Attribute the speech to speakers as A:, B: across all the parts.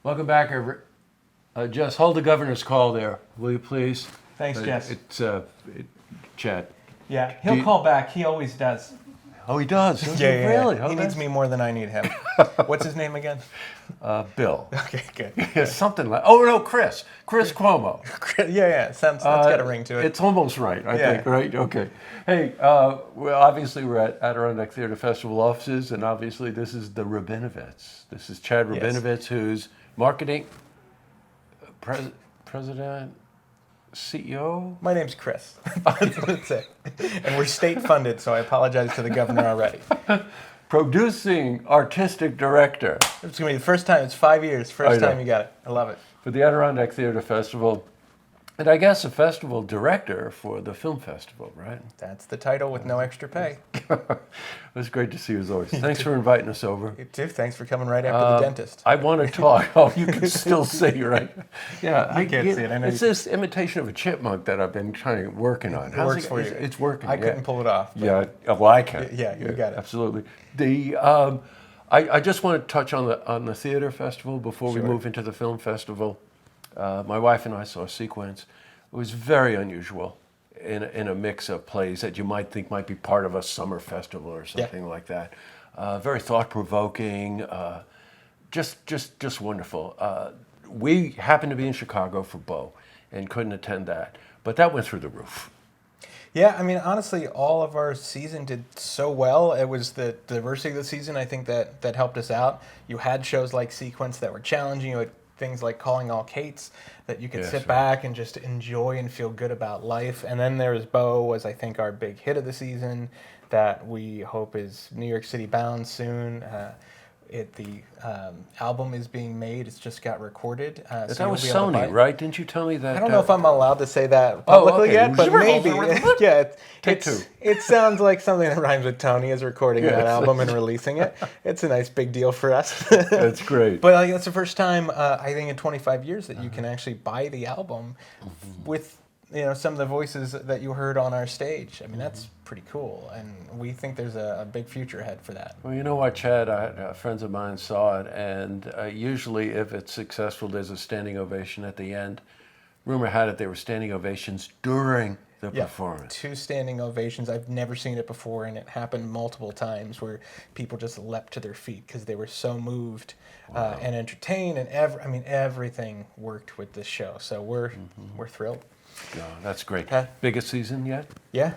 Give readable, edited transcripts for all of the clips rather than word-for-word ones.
A: Welcome back, Jess. Hold the governor's call there, will you please?
B: Thanks, Jess.
A: Chad.
B: Yeah, he'll call back. He always does.
A: Oh, he does. Does
B: Yeah,
A: he
B: yeah,
A: really?
B: yeah.
A: Oh,
B: He needs me more than I need him. What's his name again?
A: Bill.
B: Okay, good.
A: Yeah, something like. Oh no, Chris. Chris Cuomo.
B: Yeah. That's got a ring to it.
A: It's almost right, I
B: Yeah.
A: think. Right? Okay. Hey, well, obviously we're at Adirondack Theater Festival offices, and obviously this is the Rabinovitz. This is Chad
B: Yes.
A: Rabinovitz, who's marketing president, CEO.
B: My name's Chris. That's it. And we're state funded, so I apologize to the governor already.
A: Producing artistic director
B: It's going to be the first time. It's 5 years. First
A: I know.
B: time you got it. I love it.
A: for the Adirondack Theater Festival, and I guess a festival director for the film festival, right?
B: That's the title with no extra pay.
A: It was great to see you as always. Thanks for inviting us over.
B: You too. Thanks for coming right after the dentist.
A: I want to talk. Oh, you can still see, right? Yeah, I
B: can't see it, I know
A: It's
B: you-
A: this imitation of a chipmunk that I've been working on. How's
B: works for you.
A: It's working.
B: I
A: yeah.
B: couldn't pull it off. but-
A: Yeah, well, I can.
B: Yeah, you got it.
A: Absolutely. I just want to touch on the theater festival before we
B: Sure.
A: move into the film festival. My wife and I saw a sequence. It was very unusual in a mix of plays that you might think might be part of a summer festival or something like that. Very thought provoking. Just wonderful. We happened to be in Chicago for Bo and couldn't attend that, but that went through the roof.
B: Yeah, I mean, honestly, all of our season did so well. It was the diversity of the season, I think, that helped us out. You had shows like Sequence that were challenging. You had things like Calling All Kates that you could
A: Yes,
B: sit
A: right.
B: back and just enjoy and feel good about life. And then there was Bo, was I think our big hit of the season that we hope is New York City bound soon. The album is being made. It's just got recorded. So
A: That
B: you'll
A: was
B: be able to buy
A: Sony,
B: it.
A: right? Didn't you tell me that?
B: I don't know if I'm allowed to say that
A: Oh,
B: publicly
A: okay.
B: yet, but maybe. Yeah,
A: Take two.
B: It sounds like something that rhymes with Tony is recording that
A: Yes.
B: album and releasing it. It's a nice big deal for us.
A: That's great.
B: But that's the first time I think in 25 years that you can actually buy the album with some of the voices that you heard on our stage. I mean, that's pretty cool, and we think there's a big future ahead for that.
A: Well, you know what, Chad? Friends of mine saw it, and usually if it's successful, there's a standing ovation at the end. Rumor had it there were standing ovations during the performance.
B: 2 standing ovations. I've never seen it before, and it happened multiple times where people just leapt to their feet because they were so moved and entertained, and everything worked with this show. So we're thrilled.
A: No, that's great.
B: Huh?
A: Biggest season yet?
B: Yeah,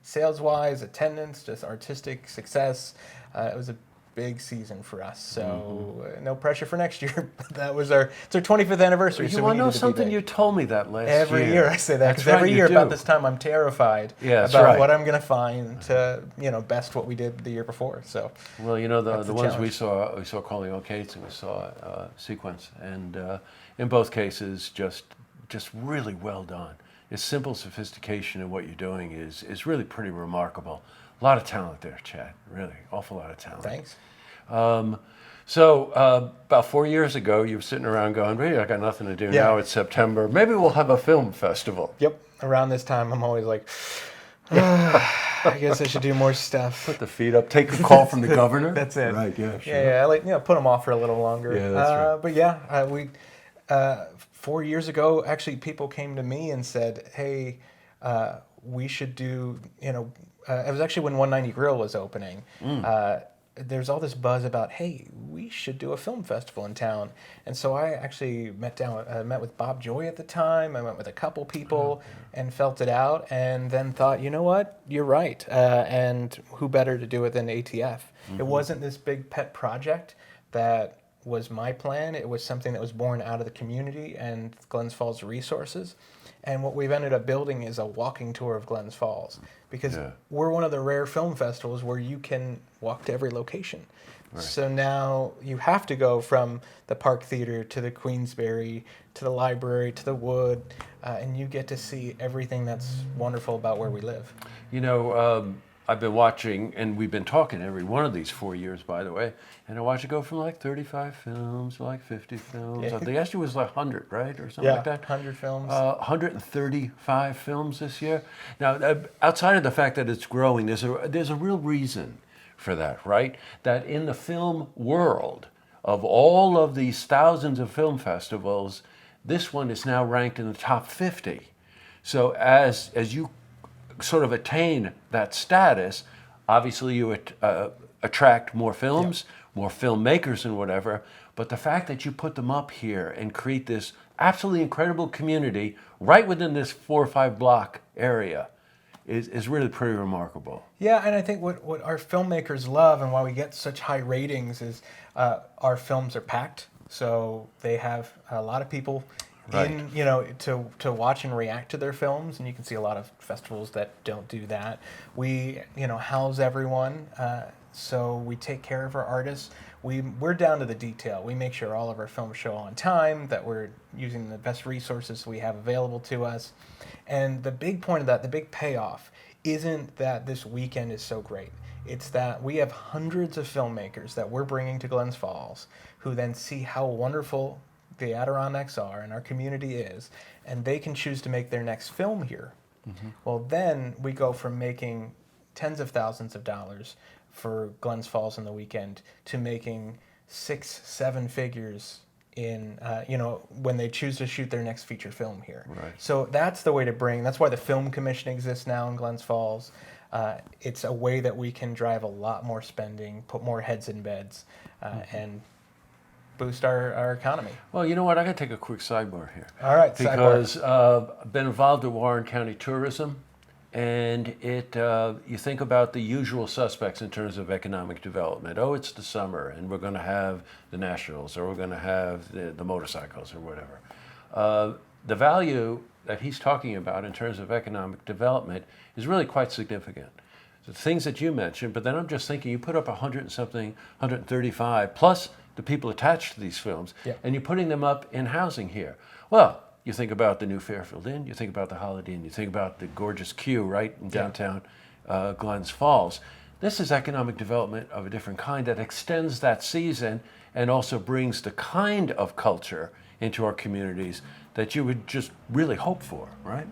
B: sales-wise, attendance, just artistic success. It was a big season for us. So no pressure for next year. It's our 25th anniversary.
A: You
B: so
A: want
B: we
A: to know
B: needed to be
A: something?
B: big.
A: You told me that last
B: Every year I say that
A: That's
B: because every
A: right, you
B: year about
A: do.
B: this time I'm terrified
A: Yeah, that's
B: about
A: right.
B: what I'm going to find to best what we did the year before. So
A: Well, the
B: the
A: ones we
B: challenge.
A: saw Calling All Kates and we saw Sequence, and in both cases, just really well done. It's simple sophistication in what you're doing is really pretty remarkable. A lot of talent there, Chad. Really, awful lot of talent.
B: thanks.
A: So about 4 years ago, you were sitting around going, "Really, I got nothing to do
B: Yeah.
A: now. It's September. Maybe we'll have a film festival."
B: Yep. Around this time, I'm always like, I guess I should do more stuff.
A: Put the feet up. Take a call from the governor.
B: That's it.
A: Right. Yeah. Sure.
B: Yeah, I like put them off for a little longer.
A: Yeah, that's right.
B: But yeah, we 4 years ago, actually, people came to me and said, "Hey, we should do." It was actually when 190 Grill was opening. There's all this buzz about, hey, we should do a film festival in town. And so I actually met with Bob Joy at the time. I went with a couple people and felt it out, and then thought, you know what, you're right. And who better to do it than ATF? It wasn't this big pet project that was my plan. It was something that was born out of the community and Glens Falls resources. And what we've ended up building is a walking tour of Glens Falls, because we're one of the rare film festivals where you can walk to every location. Right. So now you have to go from the Park Theater to the Queensberry to the library to the Wood, and you get to see everything that's wonderful about where we live.
A: I've been watching, and we've been talking every one of these 4 years, by the way, and I watch it go from like 35 films to like 50 films.
B: Yeah.
A: The last year was like 100, right? Or something like that?
B: 100 films.
A: 135 films this year. Now, outside of the fact that it's growing, there's a real reason for that, right? That in the film world, of all of these thousands of film festivals, this one is now ranked in the top 50. So as you sort of attain that status, obviously you attract more films, more filmmakers and whatever, but the fact that you put them up here and create this absolutely incredible community right within this 4 or 5 block area is really pretty remarkable.
B: Yeah, and I think what our filmmakers love and why we get such high ratings is our films are packed, so they have a lot of people in, to watch and react to their films, and you can see a lot of festivals that don't do that. We, house everyone, so we take care of our artists. We're down to the detail. We make sure all of our films show on time, that we're using the best resources we have available to us. And the big point of that, the big payoff, isn't that this weekend is so great. It's that we have hundreds of filmmakers that we're bringing to Glens Falls who then see how wonderful the Adirondacks are and our community is, and they can choose to make their next film here. Well, then we go from making tens of thousands of dollars for Glens Falls on the weekend to making 6-7 figures in when they choose to shoot their next feature film here.
A: Right.
B: So that's the way to bring. That's why the Film Commission exists now in Glens Falls. It's a way that we can drive a lot more spending, put more heads in beds, and boost our economy.
A: Well, you know what? I got to take a quick sidebar here.
B: All right,
A: because I've been involved in Warren County tourism, and you think about the usual suspects in terms of economic development. Oh, it's the summer, and we're going to have the Nationals, or we're going to have the motorcycles, or whatever. The value that he's talking about in terms of economic development is really quite significant. The things that you mentioned, but then I'm just thinking, you put up 100 and something, 135, plus the people attached to these films, and you're putting them up in housing here. Well, you think about the new Fairfield Inn, you think about the Holiday Inn, you think about the gorgeous Q right in downtown Glens Falls. This is economic development of a different kind that extends that season and also brings the kind of culture into our communities that you would just really hope for, right?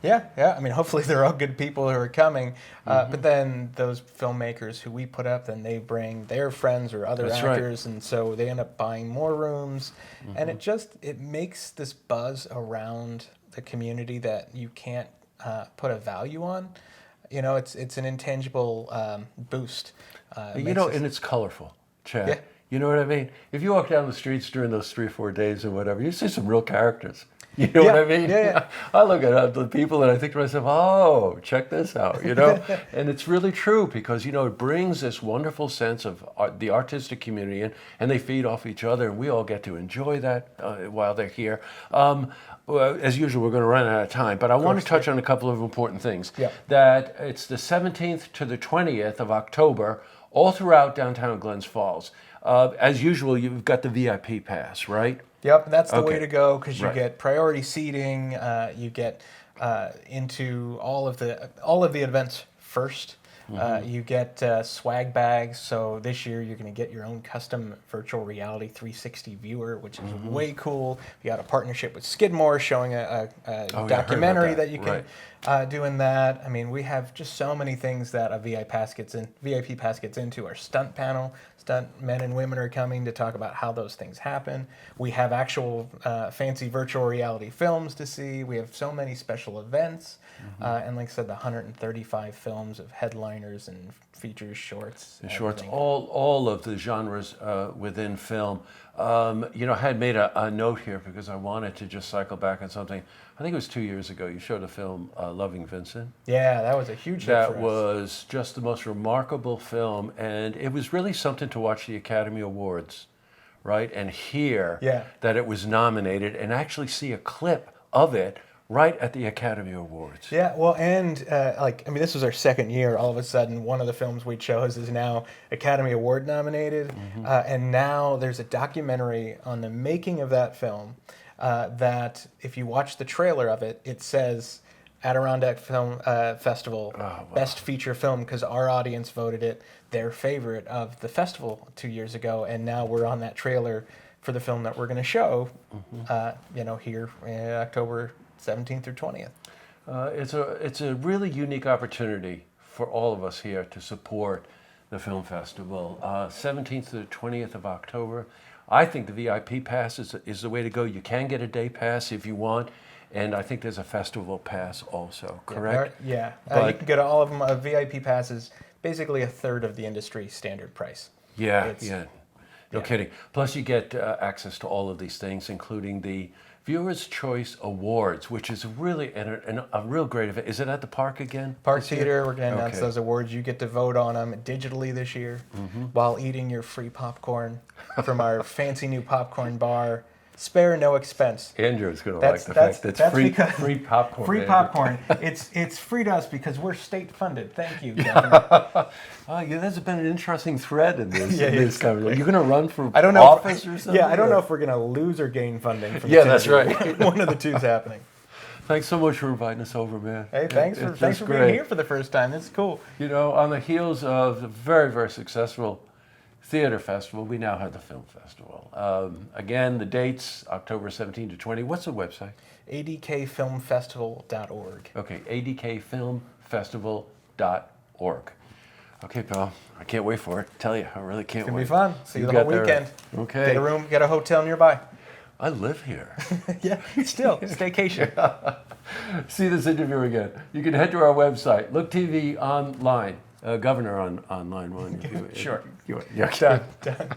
B: Yeah. I mean, hopefully they're all good people who are coming. But then those filmmakers who we put up, then they bring their friends or other actors, and so they end up buying more rooms. And it makes this buzz around the community that you can't put a value on. It's an intangible boost.
A: And it's colorful, Chad.
B: Yeah.
A: You know what I mean? If you walk down the streets during those 3 or 4 days or whatever, you see some real characters. You know what I mean?
B: Yeah.
A: I look at the people and I think to myself, oh, check this out, And it's really true because, it brings this wonderful sense of the artistic community and they feed off each other and we all get to enjoy that while they're here. As usual, we're going to run out of time, but I want to touch on a couple of important things.
B: Yeah.
A: That it's the 17th to the 20th of October, all throughout downtown Glens Falls. As usual, you've got the VIP pass, right?
B: Yep, that's the way to go because you get priority seating. You get into all of the events first. You get swag bags. So this year you're going to get your own custom virtual reality 360 viewer, which is way cool. We got a partnership with Skidmore showing a documentary that you can do in that. I mean, we have just so many things that a VIP pass gets into. Our stunt panel. Stunt men and women are coming to talk about how those things happen. We have actual fancy virtual reality films to see. We have so many special events. And like I said, the 135 films of headliners and features, shorts.
A: And shorts, all of the genres within film. I had made a note here because I wanted to just cycle back on something. I think it was 2 years ago. You showed a film, Loving Vincent.
B: Yeah, that was a huge hit for us.
A: That was just the most remarkable film, and it was really something to watch the Academy Awards, right? And hear that it was nominated and actually see a clip of it right at the Academy Awards.
B: Yeah, well, and this was our second year. All of a sudden, one of the films we chose is now Academy Award nominated, and now there's a documentary on the making of that film that, if you watch the trailer of it, it says Adirondack Film Festival Best Feature Film because our audience voted it their favorite of the festival 2 years ago, and now we're on that trailer for the film that we're going to show, here in October 17th through 20th.
A: It's a really unique opportunity for all of us here to support the film festival. 17th to the 20th of October. I think the VIP pass is the way to go. You can get a day pass if you want, and I think there's a festival pass also, correct?
B: Yeah.
A: But-
B: You can get all of them. A VIP pass is basically a third of the industry standard price.
A: Yeah,
B: It's-
A: yeah. No kidding. Plus, you get access to all of these things, including the Viewers' Choice Awards, which is really a real great event. Is it at the park again?
B: Park
A: this year?
B: Theater, we're going to announce
A: Okay.
B: those awards. You get to vote on them digitally this year while eating your free popcorn from our fancy new popcorn bar. Spare no expense.
A: Andrew's going to like the fact that it's free popcorn.
B: Free
A: Andrew.
B: popcorn. It's free to us because we're state funded. Thank you, Governor.
A: Oh, yeah, there's been an interesting thread in this.
B: Yeah,
A: in this conversation. You're going to run for
B: I don't know.
A: office or something?
B: Yeah, I don't know if we're going to lose or gain funding from
A: Yeah,
B: this
A: that's
B: interview. One of the two's happening.
A: Thanks so much for inviting us over, man.
B: Hey, thanks
A: It's
B: for
A: just
B: being
A: great.
B: here for the first time. This is cool.
A: You know, on the heels of the very, very successful theater festival, we now have the film festival. Again, the dates, October 17 to 20. What's the website?
B: adkfilmfestival.org.
A: Okay, adkfilmfestival.org. Okay, pal, I can't wait for it. Tell you, I really can't
B: It's going to
A: wait.
B: be fun. See you the
A: got
B: whole
A: that
B: weekend.
A: right. Okay.
B: Get a room, get a hotel nearby.
A: I live here.
B: Yeah, still, staycation.
A: See this interview again. You can head to our website, Look TV Online. Governor online one.
B: Sure.
A: Yeah, okay.
B: Done.